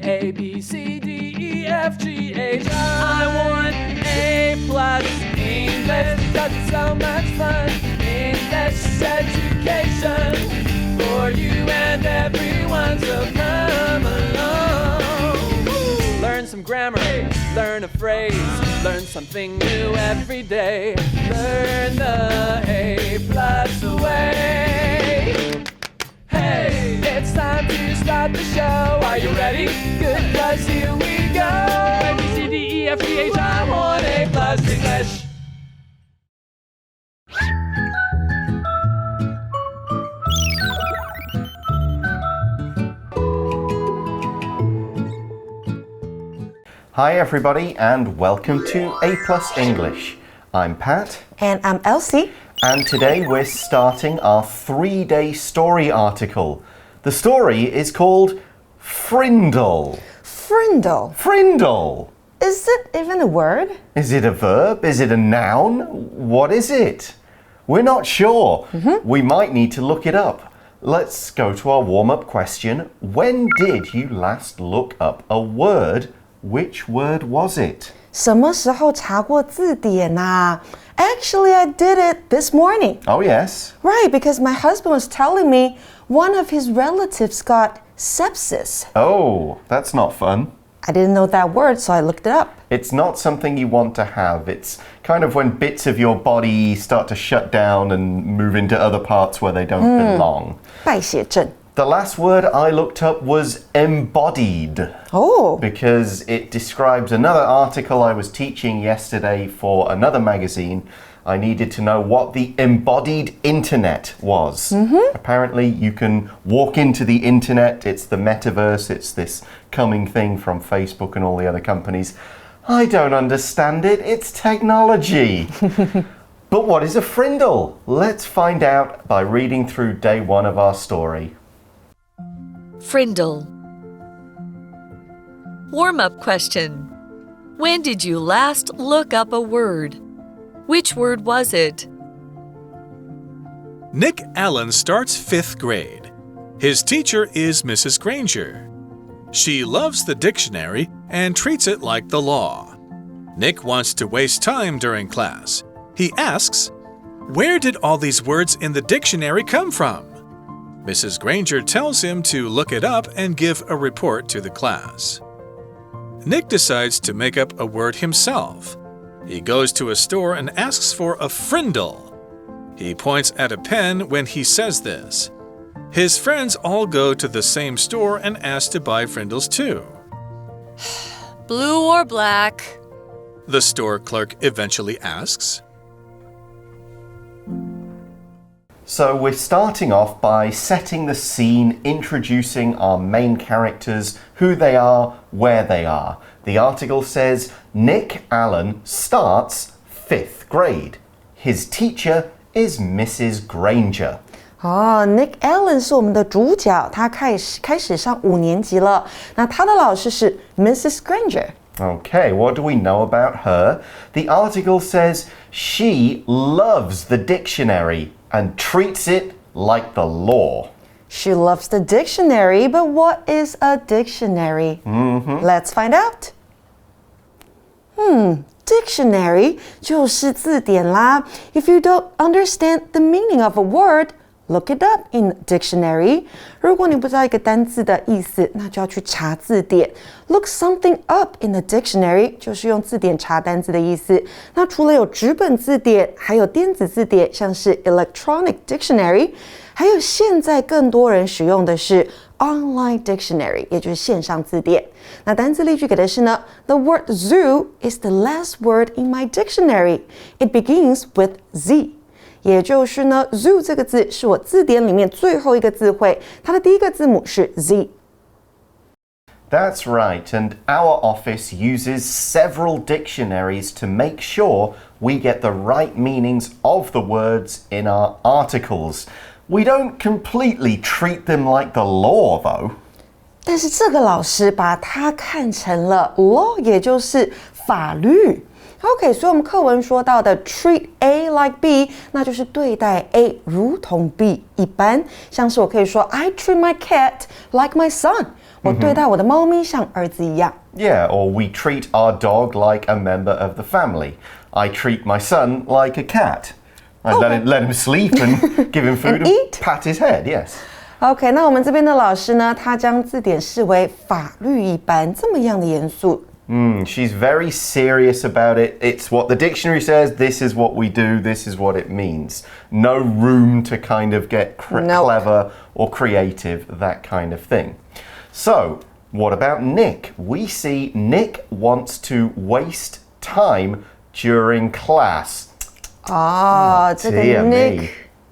A, B, C, D, E, F, G, H, I want A+ English because it's so much fun. English education for you and everyone, so come along. Learn some grammar, learn a phrase, learn something new every day. Learn the A+ way. Hey, it's time to start the show. Are you ready? Good, 'cause here we go. A, B, C, D, E, F, G, H, I want A+ English. Hi everybody and welcome to A+ English. I'm Pat. And I'm Elsie. And today we're starting our 3-day story article. The story is called Frindle. Frindle. Frindle. Is it even a word? Is it a verb? Is it a noun? What is it? We're not sure. We might need to look it up. Let's go to our warm-up question. When did you last look up a word? Which word was it? 什么时候查过字典啊? Actually, I did it this morning. Oh, yes. Right, because my husband was telling me one of his relatives got sepsis. Oh, that's not fun. I didn't know that word, so I looked it up. It's not something you want to have. It's kind of when bits of your body start to shut down and move into other parts where they don't belong. 败血症. The last word I looked up was embodied. Oh. Because it describes another article I was teaching yesterday for another magazine. I needed to know what the embodied internet was. Apparently you can walk into the internet. It's the metaverse. It's this coming thing from Facebook and all the other companies. I don't understand it. It's technology. But what is a frindle? Let's find out by reading through day 1 of our story. Frindle. Warm-up question. When did you last look up a word? Which word was it? Nick Allen starts 5th grade. His teacher is Mrs. Granger. She loves the dictionary and treats it like the law. Nick wants to waste time during class. He asks, "Where did all these words in the dictionary come from?" Mrs. Granger tells him to look it up and give a report to the class. Nick decides to make up a word himself. He goes to a store and asks for a frindle. He points at a pen when he says this. His friends all go to the same store and ask to buy frindles too. Blue or black? The store clerk eventually asks. So we're starting off by setting the scene, introducing our main characters, who they are, where they are. The article says, Nick Allen starts 5th grade. His teacher is Mrs. Granger. Nick Allen 是我们的主角，他开始上5年级了。那他的老师是 Mrs. Granger. Okay, what do we know about her? The article says she loves the dictionary and treats it like the law. She loves the dictionary, but what is a dictionary? Let's find out. Dictionary 就是字典啦。If you don't understand the meaning of a word, look it up in dictionary. 如果你不知道一个单字的意思，那就要去查字典。Look something up in the dictionary 就是用字典查单字的意思。那除了有纸本字典，还有电子字典，像是 electronic dictionary， 还有现在更多人使用的是 online dictionary， 也就是线上字典。那单字例句给的是呢 The word zoo is the last word in my dictionary. It begins with Z. 也就是呢 zoo 这个字是我字典里面最后一个字汇，它的第一个字母是 Z。 That's right, and our office uses several dictionaries to make sure we get the right meanings of the words in our articles. We don't completely treat them like the law, though. 但是这个老师把它看成了 law， 也就是法律。OK， 所以我们课文说到的 treat A like B， 那就是对待 A 如同 B 一般。像是我可以说 I treat my cat like my son，我对待我的猫咪像儿子一样。Yeah, or we treat our dog like a member of the family. I treat my son like a cat. I let him sleep and give him food and eat? pat his head, yes. OK， 那我们这边的老师呢，他将字典视为法律一般，这么样的严肃。She's very serious about it. It's what the dictionary says. This is what we do. This is what it means. No room to kind of get clever or creative, that kind of thing. So, what about Nick? We see Nick wants to waste time during class. 这个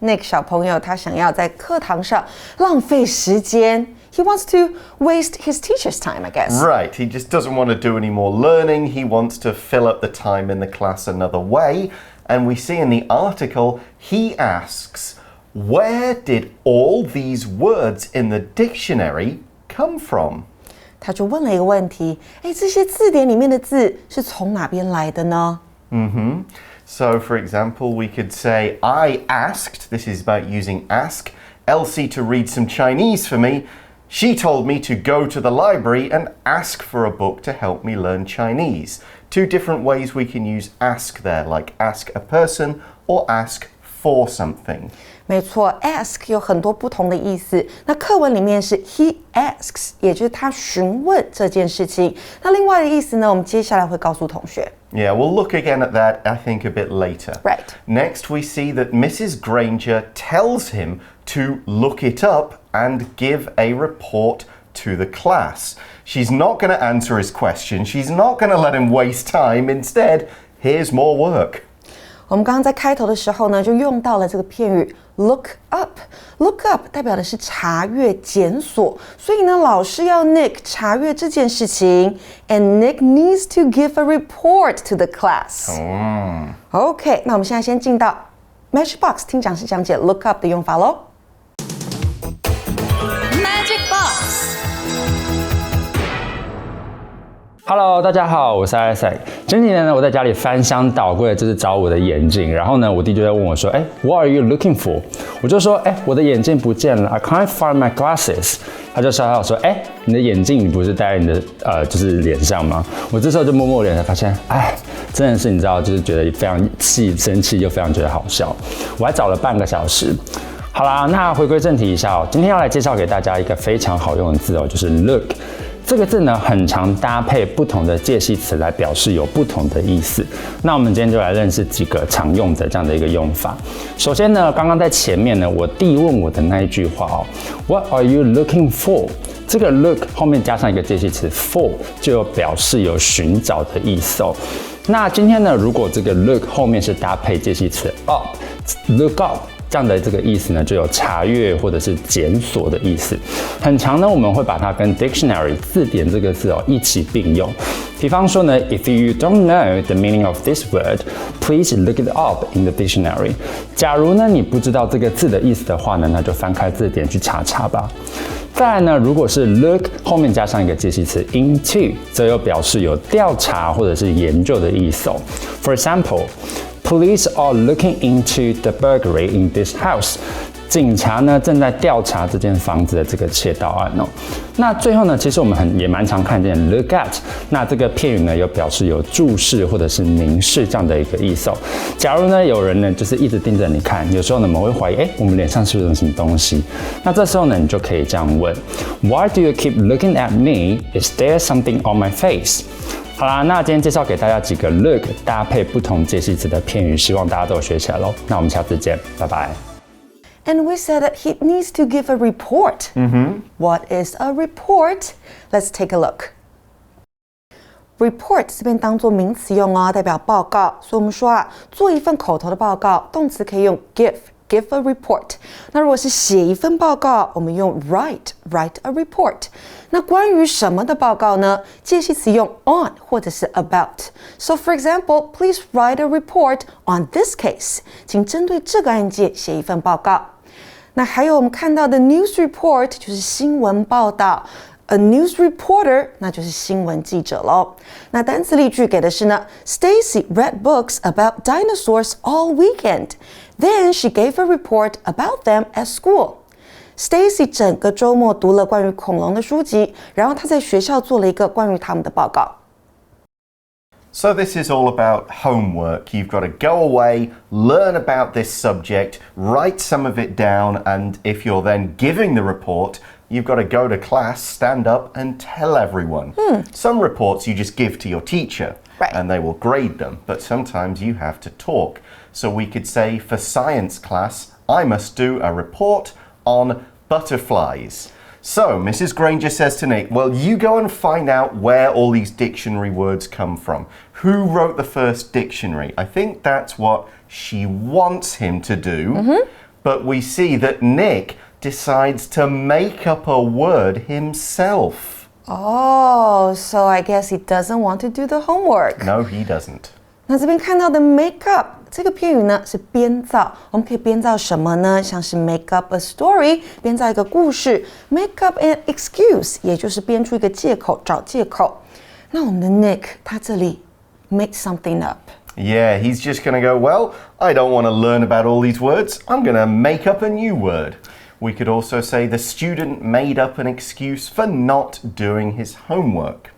Nick 小朋友他想要在课堂上浪费时间。He wants to waste his teacher's time, I guess. Right, he just doesn't want to do any more learning. He wants to fill up the time in the class another way. And we see in the article, he asks, where did all these words in the dictionary come from? 他就问了一个问题，这些字典里面的字是从哪边来的呢So, for example, we could say, I asked, this is about using ask, Elsie to read some Chinese for me. She told me to go to the library and ask for a book to help me learn Chinese. Two different ways we can use ask there, like ask a person or ask for something. 没错 ask 有很多不同的意思。那课文里面是 he asks， 也就是他询问这件事情。那另外的意思呢，我们接下来会告诉同学。Yeah, we'll look again at that, I think, a bit later. Right. Next, we see that Mrs. Granger tells him to look it up and give a report to the class. She's not going to answer his question. She's not going to let him waste time. Instead, here's more work. 我们刚刚在开头的时候呢，就用到了这个片语 look up。look up 代表的是查阅、检索，所以呢，老师要 Nick 查阅这件事情 ，and Nick needs to give a report to the class. OK， 那我们现在先进到 Magic Box 听讲师讲解 look up 的用法喽。Magic Box. Hello， 大家好，我是 Isaac。前几年呢，我在家里翻箱倒柜，就是找我的眼镜。然后呢，我弟就在问我说：“What are you looking for？” 我就说：“我的眼镜不见了 ，I can't find my glasses。”他就笑笑说：“你的眼镜你不是戴在你的就是脸上吗？”我这时候就摸摸脸，才发现，真的是你知道，就是觉得非常生气，又非常觉得好笑。我还找了半个小时。好啦，那回归正题一下哦，今天要来介绍给大家一个非常好用的字哦，就是 look。这个字呢，很常搭配不同的介系词来表示有不同的意思。那我们今天就来认识几个常用的这样的一个用法。首先呢，刚刚在前面呢，我弟问我的那一句话哦 ，What are you looking for？ 这个 look 后面加上一个介系词 for， 就有表示有寻找的意思哦。那今天呢，如果这个 look 后面是搭配介系词 up，look up。这样的这个意思呢，就有查阅或者是检索的意思。很常呢，我们会把它跟 dictionary 字典这个字一起并用。比方说呢 ，If you don't know the meaning of this word, please look it up in the dictionary。假如呢你不知道这个字的意思的话呢，那就翻开字典去查查吧。再来呢，如果是 look 后面加上一个介系词 into， 则有表示有调查或者是研究的意思哦。For example。Police are looking into the burglary in this house. 警察呢正在调查这间房子的这个窃盗案哦。那最后呢，其实我们也蛮常看见 look at， 那这个片语呢有表示有注视或者是凝视这样的一个意思哦。假如呢有人呢就是一直盯着你看，有时候呢我们会怀疑，我们脸上是不是有什么东西？那这时候呢你就可以这样问 ：Why do you keep looking at me? Is there something on my face？好啦，那今天介绍给大家几个 look 搭配不同介系词的片语，希望大家都有学起来咯。那我们下次见，拜拜。And we said that he needs to give a report. What is a report? Let's take a look. Report 这边当作名词用哦，代表报告。所以我们说做一份口头的报告，动词可以用 give a report。那如果是写一份报告，我们用write a report。那关于什么的报告呢？介系词用 on 或者是 about。So for example, please write a report on this case。请针对这个案件写一份报告。那还有我们看到的 news report 就是新闻报道。A news reporter 那就是新闻记者咯。那单词例句给的是呢 Stacy read books about dinosaurs all weekend. Then she gave a report about them at school. Stacy 整个周末读了关于恐龙的书籍，然后她在学校做了一个关于他们的报告。So this is all about homework. You've got to go away, learn about this subject, write some of it down, and if you're then giving the report, you've got to go to class, stand up, and tell everyone. Some reports you just give to your teacher, Right. and they will grade them, but sometimes you have to talk. So we could say, for science class, I must do a report on butterflies. So, Mrs. Granger says to Nick, well, you go and find out where all these dictionary words come from. Who wrote the first dictionary? I think that's what she wants him to do. But we see that Nick decides to make up a word himself. Oh, so I guess he doesn't want to do the homework. No, he doesn't. 那这边看到的 make up 这个片语呢是编造，我们可以编造什么呢？像是 make up a story， 编造一个故事 ；make up an excuse， 也就是编出一个借口，找借口。那我们的 Nick 他这里 make something up。 Yeah, he's just going to go, well, I don't want to learn about all these words. I'm going to make up a new word. We could also say the student made up an excuse for not doing his homework.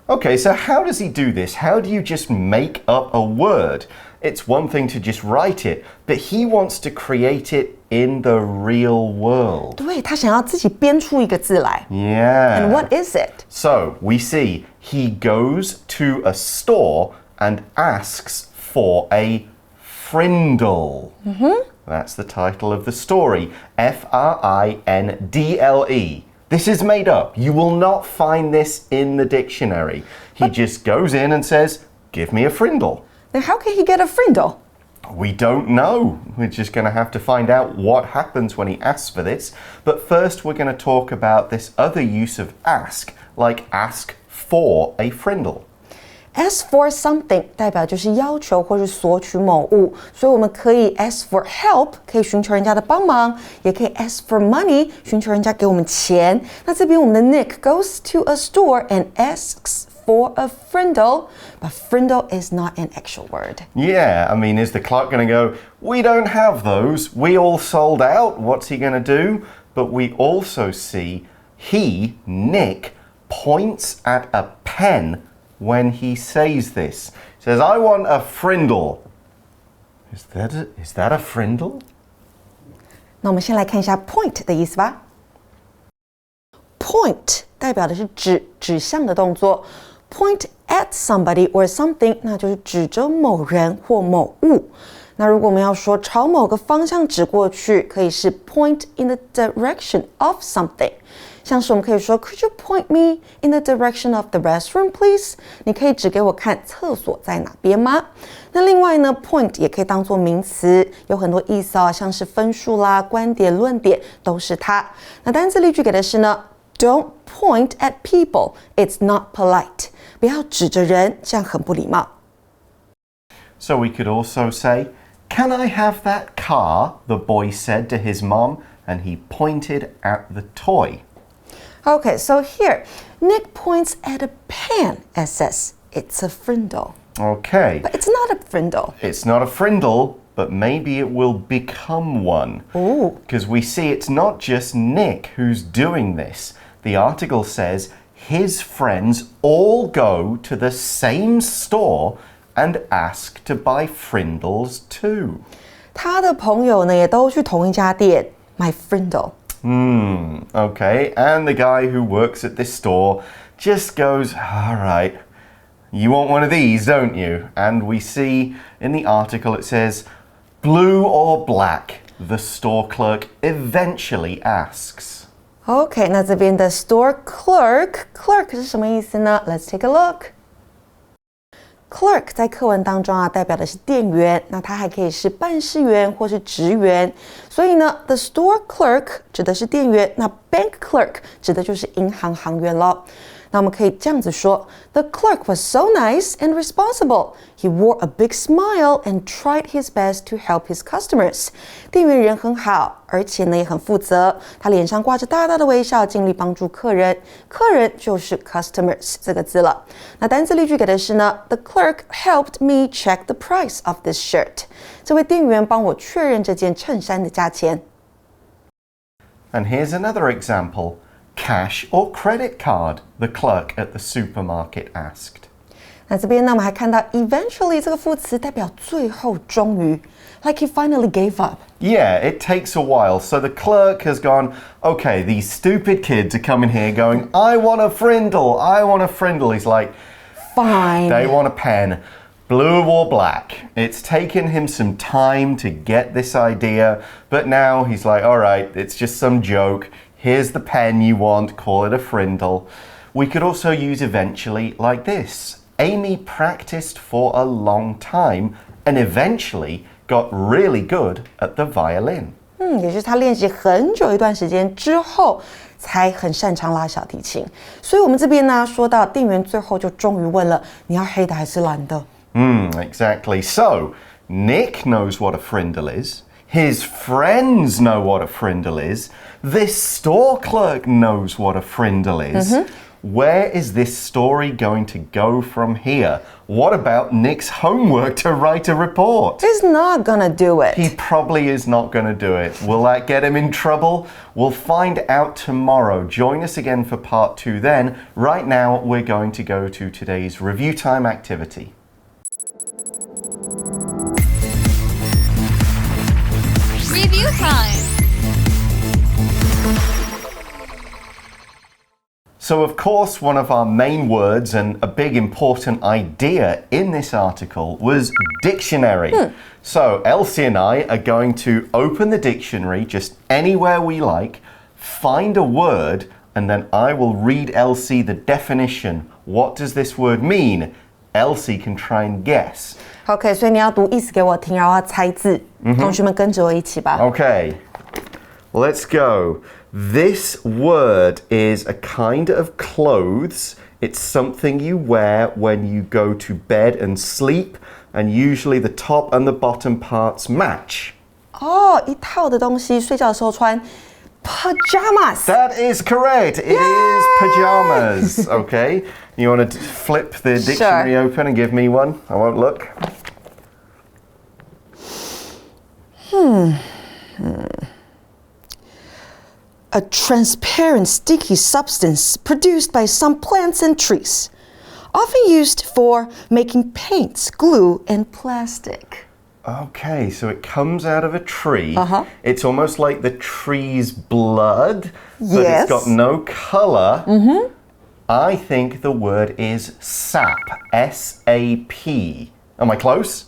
Okay, so how does he do this? How do you just make up a word? It's one thing to just write it, but he wants to create it in the real world. 对，他想要自己编出一个字来。Yeah. And what is it? So we see he goes to a store and asks for a frindle. That's the title of the story. Frindle. This is made up. You will not find this in the dictionary. He just goes in and says, give me a frindle. Then how can he get a frindle? We don't know. We're just going to have to find out what happens when he asks for this. But first, we're going to talk about this other use of ask, like ask for a frindle. Ask for something 代表就是要求或是索取某物，所以我们可以 ask for help， 可以寻求人家的帮忙，也可以 ask for money， 寻求人家给我们钱。那这边我们的 Nick goes to a store and asks for a frindle, but frindle is not an actual word. Yeah, I mean, is the clerk going to go, we don't have those, we all sold out, what's he going to do? But we also see he, Nick, points at a pen when he says this. He says, I want a frindle. Is that a frindle? 那我们先来看一下 point 的意思吧。Point 代表的是指向的动作。Point at somebody or something， 那就是指着某人或某物。那如果我们要说朝某个方向指过去，可以是 point in the direction of something。像是我们可以说 Could you point me in the direction of the restroom, please? 你可以指给我看厕所在哪边吗？那另外呢 point 也可以当作名词，有很多意思哦，像是分数啦、观点、论点都是它。那单字例句给的是呢 Don't point at people, it's not polite. 不要指着人，这样很不礼貌。So we could also say, Can I have that car? The boy said to his mom, and he pointed at the toy. Okay, so here, Nick points at a pen and says, it's a frindle. Okay. But it's not a frindle. It's not a frindle, but maybe it will become one. Ooh. Because we see it's not just Nick who's doing this. The article says his friends all go to the same store and ask to buy frindles too. 他的朋友呢也都去同一家店买 frindle. Okay, and the guy who works at this store just goes, all right, you want one of these, don't you? And we see in the article it says, blue or black? The store clerk eventually asks. Okay, 那这边的 store clerk 是什么意思呢？ Let's take a look. Clerk 在课文当中啊，代表的是店员，那它还可以是办事员或是职员。所以呢 ，the store clerk 指的是店员，那 bank clerk 指的就是银行行员咯。那我们可以这样子说 ：The clerk was so nice and responsible. He wore a big smile and tried his best to help his customers. 店员人很好，而且呢也很负责，他脸上挂着大大的微笑，尽力帮助客人。客人就是 customers 这个字了。那单字例句给的是呢 ：The clerk helped me check the price of this shirt. 这位店员帮我确认这件衬衫的价钱。And here's another example. Cash or credit card? The clerk at the supermarket asked. 那这边呢，我们还看到 eventually 这个副词代表最后终于 like he finally gave up. Yeah, it takes a while. So the clerk has gone, okay, these stupid kids are coming here going, I want a frindle, I want a frindle. He's like, Fine. they want a pen, blue or black. It's taken him some time to get this idea, but now he's like, all right, it's just some joke. Here's the pen you want, call it a frindle. We could also use eventually like this. Amy practiced for a long time and eventually got really good at the violin. 也就是他练习很久一段时间之后，才很擅长拉小提琴。所以我们这边呢，说到店员最后就终于问了，你要黑的还是蓝的？ Exactly. So, Nick knows what a frindle is. His friends know what a frindle is. This store clerk knows what a frindle is. Where is this story going to go from here? What about Nick's homework to write a report? He's not gonna do it. He probably is not going to do it. Will that get him in trouble? We'll find out tomorrow. Join us again for part 2 then. Right now, we're going to go to today's review time activity. Review time. So, of course, one of our main words and a big important idea in this article was dictionary. So, Elsie and I are going to open the dictionary just anywhere we like, find a word, and then I will read Elsie the definition. What does this word mean? Elsie can try and guess. OK， 所以你要读意思给我听，然后要猜字。同学们跟着我一起吧。 Okay, let's go. This word is a kind of clothes. It's something you wear when you go to bed and sleep, and usually the top and the bottom parts match. 哦，一套的东西，睡觉的时候穿 pajamas。 That is correct. It is pajamas. Okay, you want to flip the dictionary open and give me one? I won't look. A transparent sticky substance produced by some plants and trees, often used for making paints, glue, and plastic. Okay, so it comes out of a tree. It's almost like the tree's blood, but it's got no color. I think the word is sap. S-A-P. Am I close?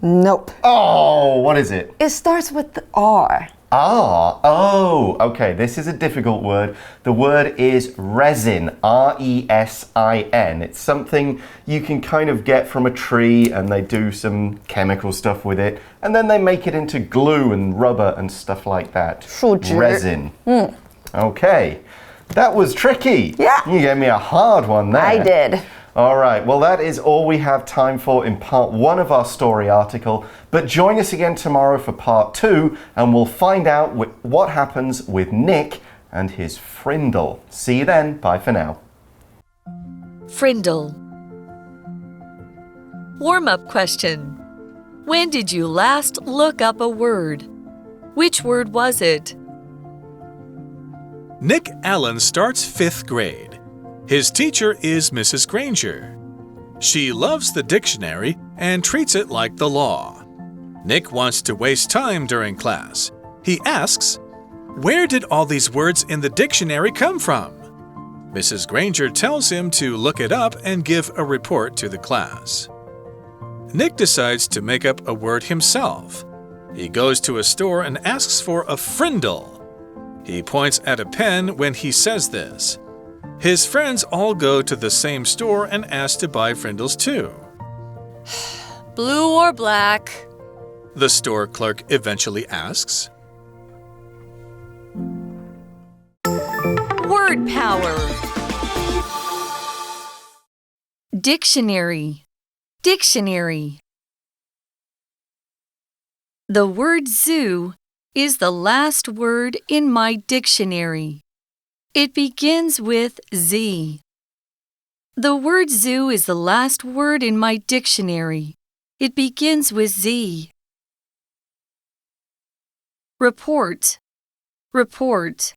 Nope. Oh, what is it? It starts with the R. Ah, oh, okay, this is a difficult word. The word is resin, R-E-S-I-N. It's something you can kind of get from a tree and they do some chemical stuff with it and then they make it into glue and rubber and stuff like that. 树脂. Resin. Okay, that was tricky. Yeah. You gave me a hard one there. I did. All right, well, that is all we have time for in part 1 of our story article. But join us again tomorrow for part 2, and we'll find out what happens with Nick and his frindle. See you then. Bye for now. Frindle. Warm-up question. When did you last look up a word? Which word was it? Nick Allen starts 5th grade. His teacher is Mrs. Granger. She loves the dictionary and treats it like the law. Nick wants to waste time during class. He asks, "Where did all these words in the dictionary come from?" Mrs. Granger tells him to look it up and give a report to the class. Nick decides to make up a word himself. He goes to a store and asks for a frindle. He points at a pen when he says this. His friends all go to the same store and ask to buy frindles too. Blue or black? The store clerk eventually asks. Word power. Dictionary. Dictionary. The word zoo is the last word in my dictionary. It begins with Z. The word zoo is the last word in my dictionary. It begins with Z. Report. report.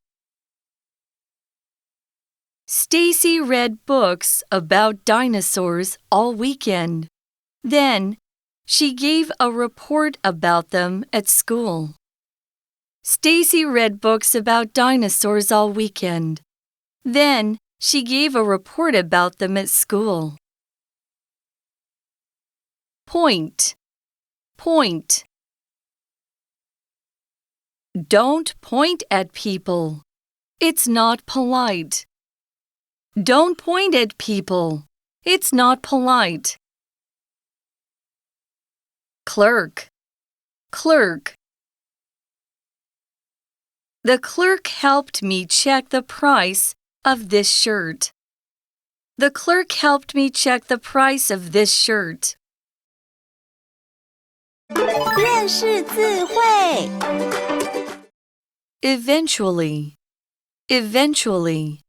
Stacy read books about dinosaurs all weekend. Then, she gave a report about them at school. Stacy read books about dinosaurs all weekend. Then, she gave a report about them at school. Point. Point. Don't point at people. It's not polite. Don't point at people. It's not polite. Clerk. Clerk. The clerk helped me check the price of this shirt. The clerk helped me check the price of this shirt. 认识字汇 Eventually. Eventually.